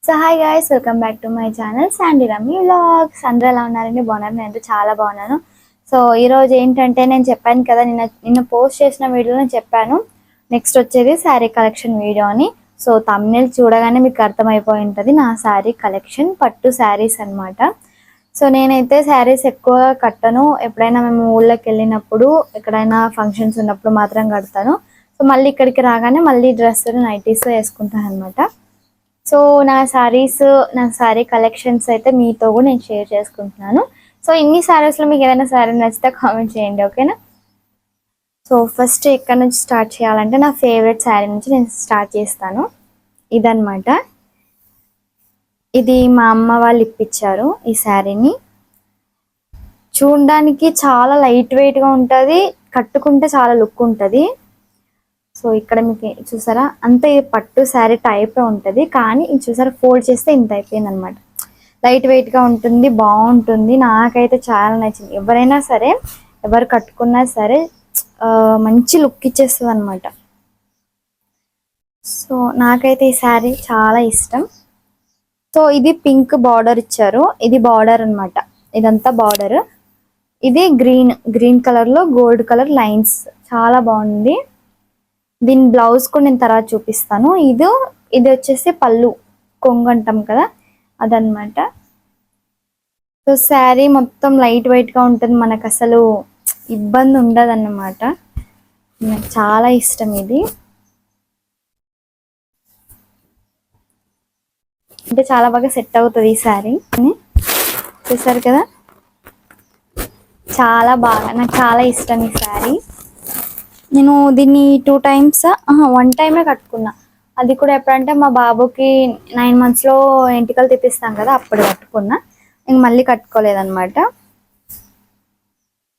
So hi guys, welcome back to my channel Sandy rummy vlogs. అందరూ ఎలా ఉన్నారండి? బాగున్నారు? నేను చాలా బాగున్నాను. సో ఈరోజు ఏంటంటే, నేను చెప్పాను కదా, నిన్న పోస్ట్ చేసిన వీడియోలో చెప్పాను నెక్స్ట్ వచ్చేది శారీ కలెక్షన్ వీడియో అని. సో థంబ్నెయిల్ చూడగానే మీకు అర్థమైపోయి ఉంటుంది నా శారీ కలెక్షన్, పట్టు శారీస్ అనమాట. సో నేనైతే శారీస్ ఎక్కువగా కట్టను. ఎప్పుడైనా మేము ఊళ్ళోకి వెళ్ళినప్పుడు, ఎక్కడైనా ఫంక్షన్స్ ఉన్నప్పుడు మాత్రం కడతాను. సో మళ్ళీ ఇక్కడికి రాగానే మళ్ళీ డ్రెస్సులు నైటీస్ వేసుకుంటాను అనమాట. సో నా శారీ కలెక్షన్స్ అయితే మీతో కూడా నేను షేర్ చేసుకుంటున్నాను. సో ఇన్ని శారీస్లో మీకు ఏదైనా శారీ నచ్చితే కామెంట్ చేయండి, ఓకేనా? సో ఫస్ట్ ఎక్కడి నుంచి స్టార్ట్ చేయాలంటే, నా ఫేవరెట్ శారీ నుంచి నేను స్టార్ట్ చేస్తాను. ఇదన్నమాట. ఇది మా అమ్మ వాళ్ళు ఇప్పించారు ఈ శారీని. చూడడానికి చాలా లైట్ వెయిట్గా ఉంటుంది, కట్టుకుంటే చాలా లుక్ ఉంటుంది. సో ఇక్కడ మీకు చూసారా, అంతే పట్టు శారీ టైప్ ఉంటుంది, కానీ ఇది చూసారా ఫోల్డ్ చేస్తే ఇంత అయిపోయింది అనమాట. లైట్ వెయిట్గా ఉంటుంది, బాగుంటుంది. నాకైతే చాలా నచ్చింది. ఎవరైనా సరే, ఎవరు కట్టుకున్నా సరే మంచి లుక్ ఇచ్చేస్తుంది అనమాట. సో నాకైతే ఈ శారీ చాలా ఇష్టం. సో ఇది పింక్ బార్డర్ ఇచ్చారు, ఇది బార్డర్ అనమాట. ఇదంతా బార్డర్. ఇది గ్రీన్ కలర్లో గోల్డ్ కలర్ లైన్స్, చాలా బాగుంది. దీని బ్లౌజ్ కూడా నేను తర్వాత చూపిస్తాను. ఇది వచ్చేసి పళ్ళు, కొంగు అంటాం కదా, అదనమాట. సో శారీ మొత్తం లైట్ వెయిట్గా ఉంటుంది, మనకు అసలు ఇబ్బంది ఉండదు అన్నమాట. నాకు చాలా ఇష్టం ఇది. అంటే చాలా బాగా సెట్ అవుతుంది ఈ శారీ. చూసారు కదా, చాలా బాగా, నాకు చాలా ఇష్టం ఈ శారీ. నేను దీన్ని 2 times 1 time కట్టుకున్నా. అది కూడా ఎప్పుడంటే మా బాబుకి 9 months ఎంటికలు తెప్పిస్తాం కదా, అప్పుడు కట్టుకున్నా. ఇంక మళ్ళీ కట్టుకోలేదన్నమాట.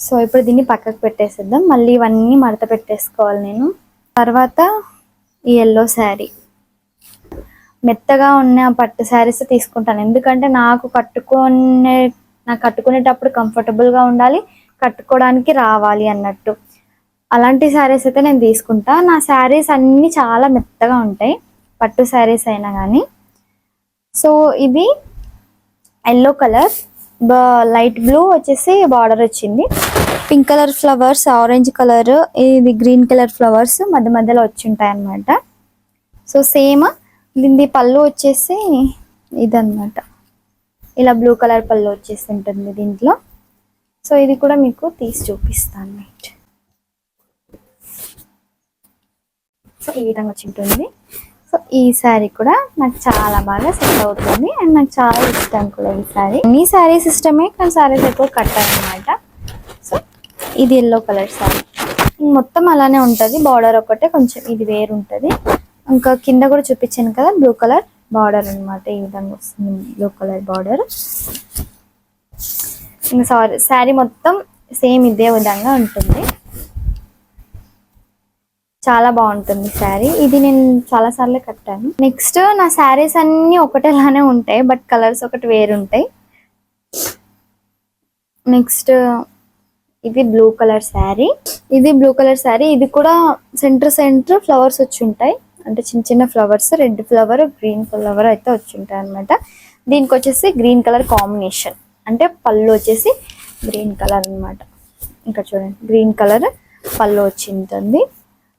సో ఇప్పుడు దీన్ని పక్కకు పెట్టేసేద్దాం. మళ్ళీ ఇవన్నీ మడత పెట్టేసుకోవాలి నేను. తర్వాత ఈ ఎల్లో శారీ, మెత్తగా ఉన్న పట్టు శారీస్ తీసుకుంటాను. ఎందుకంటే నాకు కట్టుకునేటప్పుడు కంఫర్టబుల్గా ఉండాలి, కట్టుకోవడానికి రావాలి అన్నట్టు. అలాంటి శారీస్ అయితే నేను తీసుకుంటా. నా శారీస్ అన్నీ చాలా మెత్తగా ఉంటాయి, పట్టు శారీస్ అయినా కానీ. సో ఇది ఎల్లో కలర్, లైట్ బ్లూ వచ్చేసి బార్డర్ వచ్చింది. Pink colour flowers, orange colour, ఇది గ్రీన్ కలర్ ఫ్లవర్స్ మధ్య మధ్యలో వచ్చి ఉంటాయి అన్నమాట. సో సేమ్ దీని పళ్ళు వచ్చేసి ఇదన్నమాట, ఇలా బ్లూ కలర్ పళ్ళు వచ్చేసి ఉంటుంది దీంట్లో. సో ఇది కూడా మీకు తీసి చూపిస్తాను. రైట్, సో ఈ విధంగా వచ్చి ఉంటుంది. సో ఈ శారీ కూడా నాకు చాలా బాగా సెట్ అవుతుంది, అండ్ నాకు చాలా ఇష్టం కూడా ఈ శారీ. అన్ని శారీస్ ఇష్టమే, కానీ శారీస్ ఎక్కువ కట్టాలన్నమాట. సో ఇది ఎల్లో కలర్ శారీ, మొత్తం అలానే ఉంటుంది. బార్డర్ ఒకటే కొంచెం ఇది వేరు ఉంటుంది. ఇంకా కింద కూడా చూపించాను కదా, బ్లూ కలర్ బార్డర్ అనమాట. ఈ విధంగా వస్తుంది బ్లూ కలర్ బార్డర్. ఇంకా శారీ మొత్తం సేమ్ ఇదే విధంగా ఉంటుంది. చాలా బాగుంటుంది శారీ. ఇది నేను చాలా సార్లు కట్టాను. నెక్స్ట్ నా శారీస్ అన్ని ఒకటేలానే ఉంటాయి, బట్ కలర్స్ ఒకటి వేరు ఉంటాయి. నెక్స్ట్ ఇది బ్లూ కలర్ శారీ. ఇది కూడా సెంటర్ ఫ్లవర్స్ వచ్చి ఉంటాయి, అంటే చిన్న చిన్న flowers, red flower, green flower అయితే వచ్చి ఉంటాయి అనమాట. దీనికి వచ్చేసి గ్రీన్ కలర్ కాంబినేషన్, అంటే పళ్ళు వచ్చేసి గ్రీన్ కలర్ అనమాట. ఇంకా చూడండి, గ్రీన్ కలర్ పళ్ళు వచ్చి ఉంటుంది.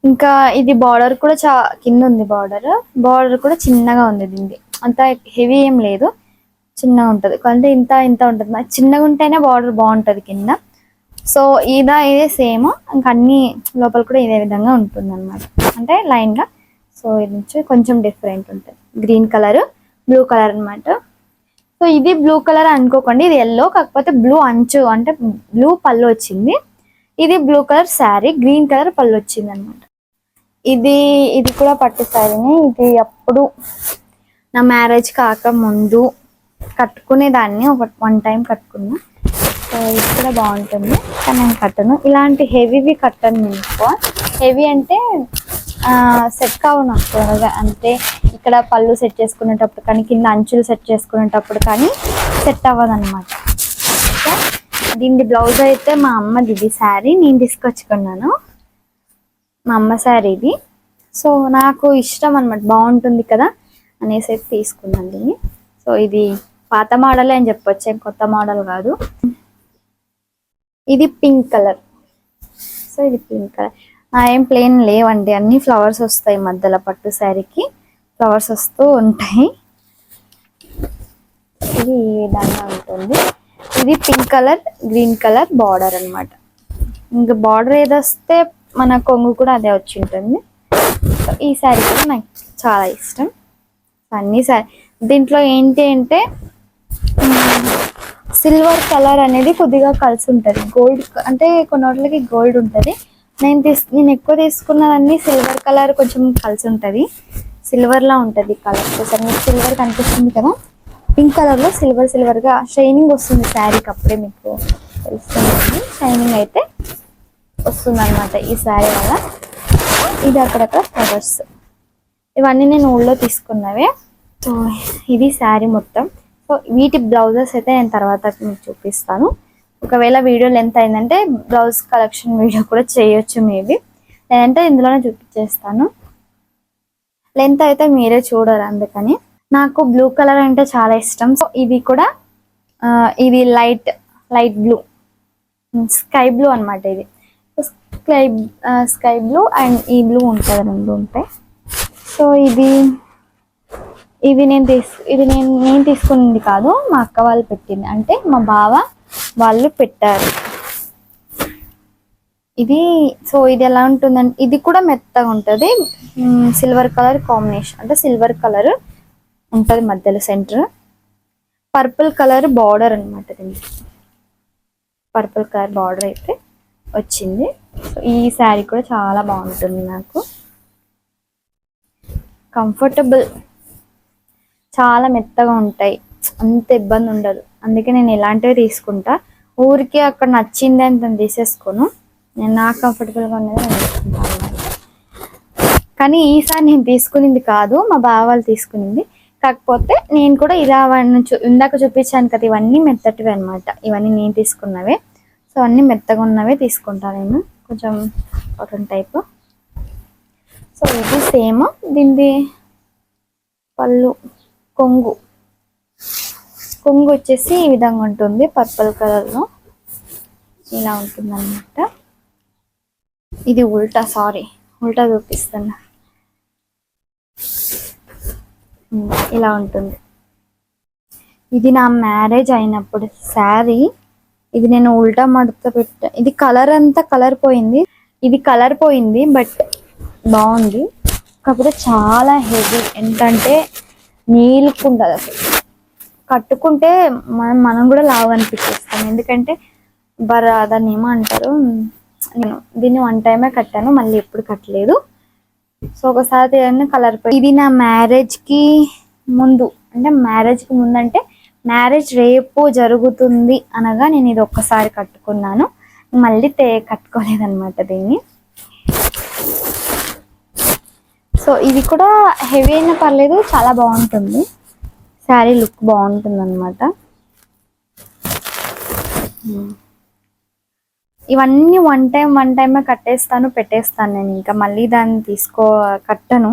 ఇంకా ఇది బార్డర్ కూడా కింద ఉంది. బార్డర్ కూడా చిన్నగా ఉంది. దీనికి అంత హెవీ ఏం లేదు, చిన్నగా ఉంటుంది. అంటే ఇంత ఉంటుంది. చిన్నగా ఉంటేనే బార్డర్ బాగుంటుంది కింద. సో ఇదే సేమ్, ఇంకా అన్ని లోపల కూడా ఇదే విధంగా ఉంటుంది అనమాట, అంటే లైన్గా. సో ఇది నుంచి కొంచెం డిఫరెంట్ ఉంటుంది. గ్రీన్ కలర్, బ్లూ కలర్ అనమాట. సో ఇది బ్లూ కలర్ అనుకోకండి, ఇది ఎల్లో, కాకపోతే బ్లూ అంచు, అంటే బ్లూ పళ్ళు వచ్చింది. ఇది blue colour sari, green colour పళ్ళు వచ్చింది అనమాట. ఇది కూడా పట్టు శారీని. ఇది అప్పుడు నా మ్యారేజ్ కాక ముందు కట్టుకునేదాన్ని, 1 time కట్టుకున్నా. సో ఇది కూడా బాగుంటుంది, కానీ నేను కట్టను. ఇలాంటి హెవీవి కట్టను నేను ఎక్కువ. హెవీ అంటే సెట్ కావు నాకు త్వరగా. అంటే ఇక్కడ పళ్ళు సెట్ చేసుకునేటప్పుడు కానీ, కింద అంచులు సెట్ చేసుకునేటప్పుడు కానీ సెట్ అవ్వదన్నమాట. దీని బ్లౌజ్ అయితే మా అమ్మది. ఇది శారీ నేను తీసుకొచ్చుకున్నాను, మా అమ్మ శారీ ఇది. సో నాకు ఇష్టం అనమాట, బాగుంటుంది కదా, అనేసి అయితే తీసుకున్నాను దీన్ని. సో ఇది పాత మోడల్ అని చెప్పొచ్చు, ఏం కొత్త మోడల్ కాదు. ఇది పింక్ కలర్. సో ఇది పింక్ కలర్. ఏం ప్లేన్ లేవండి, అన్ని ఫ్లవర్స్ వస్తాయి మధ్యలో. పట్టు శారీకి ఫ్లవర్స్ వస్తూ ఉంటాయి. ఇది ఈ విధంగా ఉంటుంది. ఇది pink colour, green colour border అన్నమాట. ఇంకా బార్డర్ ఏదొస్తే మన కొంగు కూడా అదే వచ్చి ఉంటుంది. ఈ శారీ కూడా నాకు చాలా ఇష్టం. అన్ని శారీ దీంట్లో ఏంటి అంటే సిల్వర్ కలర్ అనేది కొద్దిగా కలిసి ఉంటుంది. గోల్డ్ అంటే కొన్ని వాటికి గోల్డ్ ఉంటుంది. నేను ఎక్కువ తీసుకున్నవన్నీ సిల్వర్ కలర్ కొంచెం కలిసి ఉంటుంది. సిల్వర్లా ఉంటుంది కలర్. ఒకసారి మీకు సిల్వర్ కనిపిస్తుంది కదా, పింక్ కలర్లో సిల్వర్గా షైనింగ్ వస్తుంది శారీకి. అప్పుడే మీకు తెలుస్తుంది షైనింగ్ అయితే వస్తుంది అనమాట ఈ శారీ వల్ల. ఇది అక్కడక్కడ ఫ్లవర్స్, ఇవన్నీ నేను ఊళ్ళో తీసుకున్నవే. సో ఇది శారీ మొత్తం. సో వీటి బ్లౌజెస్ అయితే నేను తర్వాత మీకు చూపిస్తాను. ఒకవేళ వీడియో లెంత్ అయిందంటే బ్లౌజ్ కలెక్షన్ వీడియో కూడా చేయొచ్చు మేబీ, లేదంటే ఇందులోనే చూపించేస్తాను. లెంత్ అయితే మీరే చూడరు, అందుకని. నాకు బ్లూ కలర్ అంటే చాలా ఇష్టం. సో ఇది కూడా ఇది లైట్ బ్లూ, స్కై బ్లూ అనమాట. ఇది స్కై బ్లూ అండ్ ఈ బ్లూ ఉంటుంది, రెండు ఉంటాయి. సో ఇది నేను తీసుకున్నది కాదు, మా అక్క వాళ్ళు పెట్టింది. అంటే మా బావ వాళ్ళు పెట్టారు ఇది. సో ఇది ఎలా ఉంటుందంటే ఇది కూడా మెత్తగా ఉంటుంది. సిల్వర్ కలర్ కాంబినేషన్, అంటే సిల్వర్ కలర్ ఉంటుంది మధ్యలో సెంటర్. పర్పుల్ కలర్ బార్డర్ అనమాట. దీనికి పర్పుల్ కలర్ బార్డర్ అయితే వచ్చింది. సో ఈ శారీ కూడా చాలా బాగుంటుంది, నాకు కంఫర్టబుల్. చాలా మెత్తగా ఉంటాయి, అంత ఇబ్బంది ఉండదు. అందుకే నేను ఇలాంటివి తీసుకుంటా. ఊరికి అక్కడ నచ్చింది అని తను తీసేసుకోను, నేను నాకు కంఫర్టబుల్గా ఉన్నది నేను తీసుకుంటాను అన్నమాట. కానీ ఈసారి నేను తీసుకునింది కాదు, మా బావ వాళ్ళు తీసుకునింది. కాకపోతే నేను కూడా ఇలా ఇందాక చూపించాను కదా, ఇవన్నీ మెత్తటివి అనమాట. ఇవన్నీ నేను తీసుకున్నవే. సో అన్నీ మెత్తగా ఉన్నవే తీసుకుంటాను నేను, కొంచెం కాటన్ టైప్. సో ఇది సేమ్. దీనిది పళ్ళు కొంగు వచ్చేసి ఈ విధంగా ఉంటుంది, పర్పుల్ కలర్లో ఇలా ఉంటుంది అన్నమాట. ఇది ఉల్టా చూపిస్తున్నా. ఇలా ఉంటుంది. ఇది నా మ్యారేజ్ అయినప్పుడు శారీ. ఇది నేను ఉల్టా మడత పెట్టా. ఇది కలర్ అంతా కలర్ పోయింది, బట్ బాగుంది. కాకపోతే చాలా హెవీ, ఎంతంటే నీలుకుంటుంది అసలు. కట్టుకుంటే మనం కూడా లావు అనిపించేస్తాం. ఎందుకంటే దాన్ని ఏమో అంటారు, నేను దీన్ని 1 టైమే కట్టాను, మళ్ళీ ఎప్పుడు కట్టలేదు. సో ఒకసారి కలర్ పోయి. ఇది నా మ్యారేజ్కి ముందు, అంటే మ్యారేజ్ రేపు జరుగుతుంది అనగా నేను ఇది ఒక్కసారి కట్టుకున్నాను, మళ్ళీ కట్టుకోలేదన్నమాట దీన్ని. సో ఇది కూడా హెవీ అయినా పర్లేదు, చాలా బాగుంటుంది శారీ, లుక్ బాగుంటుంది అనమాట. ఇవన్నీ వన్ టైమే కట్టేస్తాను, పెట్టేస్తాను నేను. ఇంకా మళ్ళీ దాన్ని కట్టను.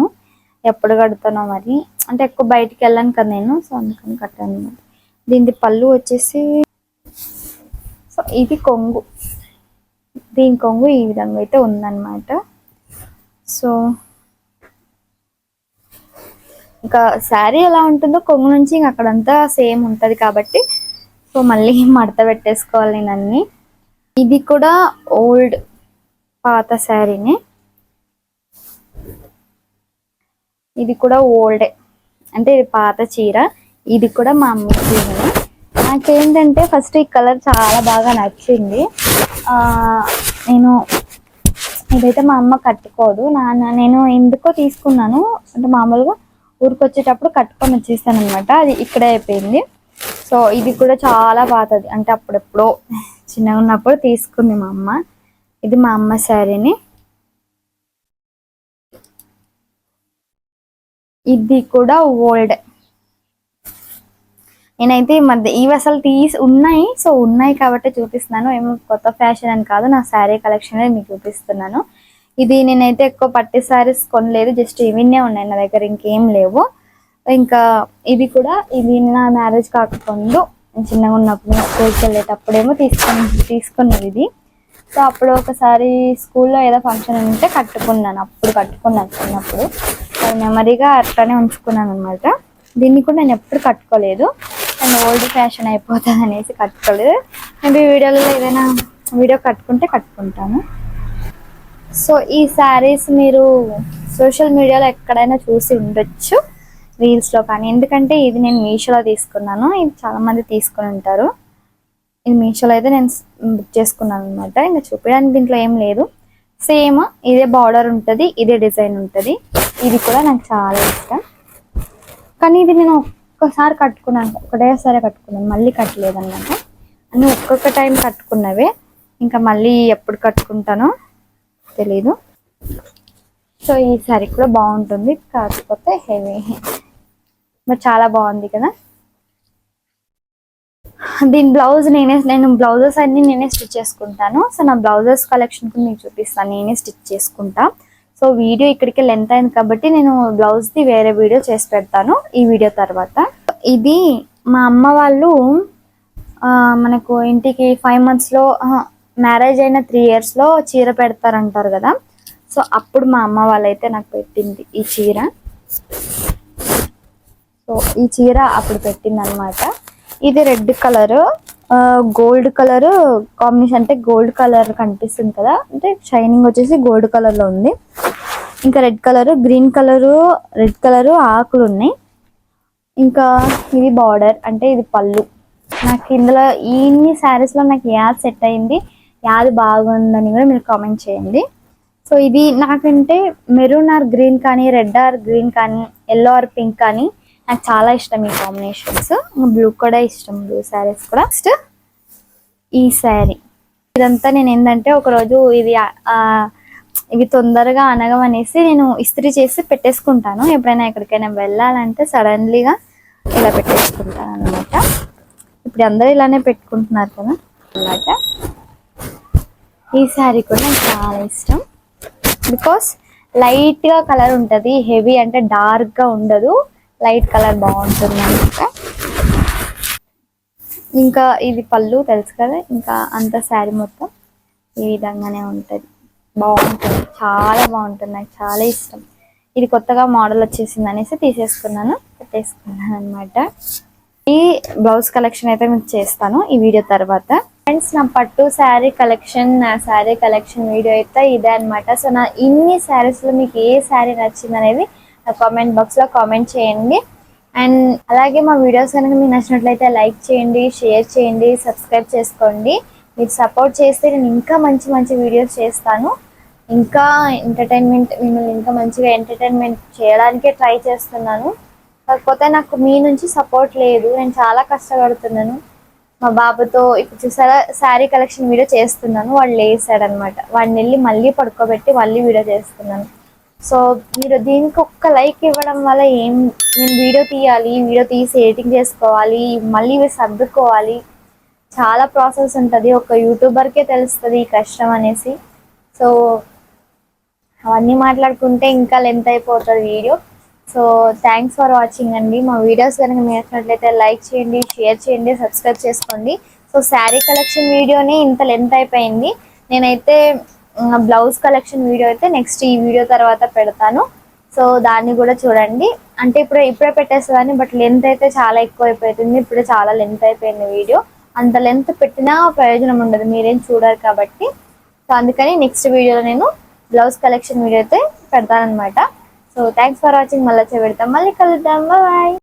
ఎప్పుడు కడతానో మరి, అంటే ఎక్కువ బయటికి వెళ్ళాను కదా నేను, సో అందుకని కట్టాను అనమాట. దీని పళ్ళు వచ్చేసి, సో ఇది కొంగు. దీని కొంగు ఈ విధంగా అయితే ఉందన్నమాట. సో ఇంకా శారీ ఎలా ఉంటుందో కొంగు నుంచి ఇంక అక్కడంతా సేమ్ ఉంటుంది కాబట్టి, సో మళ్ళీ మడత పెట్టేసుకోవాలి నేను అన్ని. ఇది కూడా పాత శారీనే. ఇది కూడా ఓల్డే, అంటే ఇది పాత చీర. ఇది కూడా మా అమ్మ చీరనే. నాకేంటంటే ఫస్ట్ ఈ కలర్ చాలా బాగా నచ్చింది. నేను ఇదైతే మా అమ్మ కట్టుకోదు, నేను ఎందుకో తీసుకున్నాను. అంటే మామూలుగా ఊరికి వచ్చేటప్పుడు కట్టుకొని వచ్చేస్తాను అనమాట. అది ఇక్కడే అయిపోయింది. సో ఇది కూడా చాలా పాతది, అంటే అప్పుడెప్పుడో చిన్నగా ఉన్నప్పుడు తీసుకుంది మా అమ్మ. ఇది మా అమ్మ శారీని. ఇది కూడా ఓల్డ్. నేనైతే ఈ మధ్య ఇవి అసలు ఉన్నాయి. సో ఉన్నాయి కాబట్టి చూపిస్తున్నాను, ఏమో కొత్త ఫ్యాషన్ అని కాదు, నా శారీ కలెక్షన్ మీకు చూపిస్తున్నాను. ఇది నేనైతే ఎక్కువ పట్టు శారీస్ కొనలేదు, జస్ట్ ఇవిన్నే ఉన్నాయి నా దగ్గర, ఇంకేం లేవు. ఇంకా ఇది నా మ్యారేజ్ కాకముందు చిన్నగా ఉన్నప్పుడు స్కూల్కి వెళ్ళేటప్పుడేమో తీసుకున్నది ఇది. సో అప్పుడు ఒకసారి స్కూల్లో ఏదో ఫంక్షన్ ఉంటే అప్పుడు కట్టుకున్నాను చిన్నప్పుడు. మెమరీగా అట్లానే ఉంచుకున్నాను అనమాట. దీన్ని కూడా నేను ఎప్పుడు కట్టుకోలేదు, నేను ఓల్డ్ ఫ్యాషన్ అయిపోతుంది అనేసి కట్టుకోలేదు. మేబీ వీడియోలో ఏదైనా వీడియో కట్టుకుంటాను. సో ఈ శారీస్ మీరు సోషల్ మీడియాలో ఎక్కడైనా చూసి ఉండొచ్చు, రీల్స్లో కానీ. ఎందుకంటే ఇది నేను మీషోలో తీసుకున్నాను, ఇది చాలా మంది తీసుకుని ఉంటారు. ఇది మీషోలో అయితే నేను బుక్ చేసుకున్నాను అనమాట. ఇంకా చూపించడానికి దీంట్లో ఏం లేదు, సేమ్ ఇదే బార్డర్ ఉంటుంది, ఇదే డిజైన్ ఉంటుంది. ఇది కూడా నాకు చాలా ఇష్టం. కానీ ఇది నేను ఒక్కసారి కట్టుకున్నాను, ఒకటేసారి కట్టుకున్నాను, మళ్ళీ కట్టలేదు అనమాట. అన్నీ ఒక్కొక్క టైం కట్టుకున్నవే, ఇంకా మళ్ళీ ఎప్పుడు కట్టుకుంటానో తెలీదు. సో ఈ శారీ కూడా బాగుంటుంది, కాకపోతే హెవీ, మరి చాలా బాగుంది కదా. దీని బ్లౌజ్ నేను బ్లౌజెస్ అన్ని నేనే స్టిచ్ చేసుకుంటాను. సో నా బ్లౌజెస్ కలెక్షన్ మీకు చూపిస్తాను, నేనే స్టిచ్ చేసుకుంటా. సో వీడియో ఇక్కడికి లెంత్ అయింది కాబట్టి నేను బ్లౌజ్ది వేరే వీడియో చేసి పెడతాను ఈ వీడియో తర్వాత. ఇది మా అమ్మ వాళ్ళు మనకు ఇంటికి 5 monthsలో మ్యారేజ్ అయిన 3 yearsలో చీర పెడతారంటారు కదా. సో అప్పుడు మా అమ్మ వాళ్ళైతే నాకు పెట్టింది ఈ చీర. సో ఈ చీర అప్పుడు పెట్టింది అనమాట. ఇది red colour gold colour combination, అంటే గోల్డ్ కలర్ కనిపిస్తుంది కదా, అంటే షైనింగ్ వచ్చేసి గోల్డ్ కలర్లో ఉంది. ఇంకా red colour, green colour, red colour ఆకులు ఉన్నాయి. ఇంకా ఇది బార్డర్, అంటే ఇది పళ్ళు. నాకు ఇందులో ఇన్ని శారీస్లో నాకు యాడ్ సెట్ అయింది, యాడ్ బాగుందని కూడా మీరు కామెంట్ చేయండి. సో ఇది నాకంటే మెరూన్ ఆర్ గ్రీన్ కానీ, రెడ్ ఆర్ గ్రీన్ కానీ, ఎల్లో ఆర్ పింక్ కానీ నాకు చాలా ఇష్టం ఈ కాంబినేషన్స్. బ్లూ కూడా ఇష్టం, బ్లూ శారీస్ కూడా. నెక్స్ట్ ఈ శారీ, ఇదంతా నేను ఏంటంటే ఒకరోజు ఇవి తొందరగా అనగమనేసి నేను ఇస్త్రీ చేసి పెట్టేసుకుంటాను. ఎప్పుడైనా ఎక్కడికైనా వెళ్ళాలంటే సడన్లీగా ఇలా పెట్టేసుకుంటాను అనమాట. ఇప్పుడు అందరూ ఇలానే పెట్టుకుంటున్నారు కదా అన్నమాట. ఈ శారీ కూడా నాకు చాలా ఇష్టం, బికాస్ లైట్గా కలర్ ఉంటుంది, హెవీ అంటే డార్క్గా ఉండదు, లైట్ కలర్ బాగుంటుంది అనమాట. ఇంకా ఇది పళ్ళు తెలుసు కదా, ఇంకా అంత శారీ మొత్తం ఈ విధంగానే ఉంటుంది, బాగుంటుంది, చాలా బాగుంటుంది, నాకు చాలా ఇష్టం. ఇది కొత్తగా మోడల్ వచ్చేసింది అనేసి పెట్టేసుకున్నాను అనమాట. ఈ బ్లౌజ్ కలెక్షన్ అయితే మీకు చేస్తాను ఈ వీడియో తర్వాత. ఫ్రెండ్స్, నా పట్టు శారీ కలెక్షన్, నా శారీ కలెక్షన్ వీడియో అయితే ఇదే అనమాట. సో నా ఇన్ని శారీస్లో మీకు ఏ శారీ నచ్చింది అనేది నా కామెంట్ బాక్స్లో కామెంట్ చేయండి. అండ్ అలాగే మా వీడియోస్ కనుక మీకు నచ్చినట్లయితే లైక్ చేయండి, షేర్ చేయండి, సబ్స్క్రైబ్ చేసుకోండి. మీరు సపోర్ట్ చేస్తే నేను ఇంకా మంచి మంచి వీడియోస్ చేస్తాను, ఇంకా మిమ్మల్ని ఇంకా మంచిగా ఎంటర్టైన్మెంట్ చేయడానికే ట్రై చేస్తున్నాను. కాకపోతే నాకు మీ నుంచి సపోర్ట్ లేదు, నేను చాలా కష్టపడుతున్నాను. మా బాబుతో ఇప్పుడు చూసారా శారీ కలెక్షన్ వీడియో చేస్తున్నాను, వాడు లేసాడనమాట, వాడిని వెళ్ళి మళ్ళీ పడుకోబెట్టి మళ్ళీ వీడియో చేస్తున్నాను. సో మీరు దీనికి ఒక్క లైక్ ఇవ్వడం వల్ల నేను వీడియో తీయాలి, వీడియో తీసి ఎడిటింగ్ చేసుకోవాలి, మళ్ళీ ఇవి సర్దుకోవాలి, చాలా ప్రాసెస్ ఉంటుంది. ఒక యూట్యూబర్కే తెలుస్తుంది ఈ కష్టం అనేసి. సో అవన్నీ మాట్లాడుకుంటే ఇంకా లెంత్ అయిపోతుంది video. So thanks for watching అండి. మా వీడియోస్ కనుక మీరు నచ్చినట్లయితే లైక్ చేయండి, షేర్ చేయండి, సబ్స్క్రైబ్ చేసుకోండి. సో శారీ కలెక్షన్ వీడియోని ఇంత లెంత్ అయిపోయింది. నేనైతే బ్లౌజ్ కలెక్షన్ వీడియో అయితే నెక్స్ట్ ఈ వీడియో తర్వాత పెడతాను. సో దాన్ని కూడా చూడండి. అంటే ఇప్పుడే పెట్టేస్తుందని, బట్ లెంత్ అయితే చాలా ఎక్కువ అయిపోతుంది. ఇప్పుడే చాలా లెంత్ అయిపోయింది వీడియో. అంత లెంత్ పెట్టినా ప్రయోజనం ఉండదు, మీరేం చూడరు కాబట్టి. సో అందుకని నెక్స్ట్ వీడియోలో నేను బ్లౌజ్ కలెక్షన్ వీడియో అయితే పెడతాను అనమాట. So thanks for watching. మళ్ళీ పెడతాం, మళ్ళీ కలుద్దాం, బాయ్.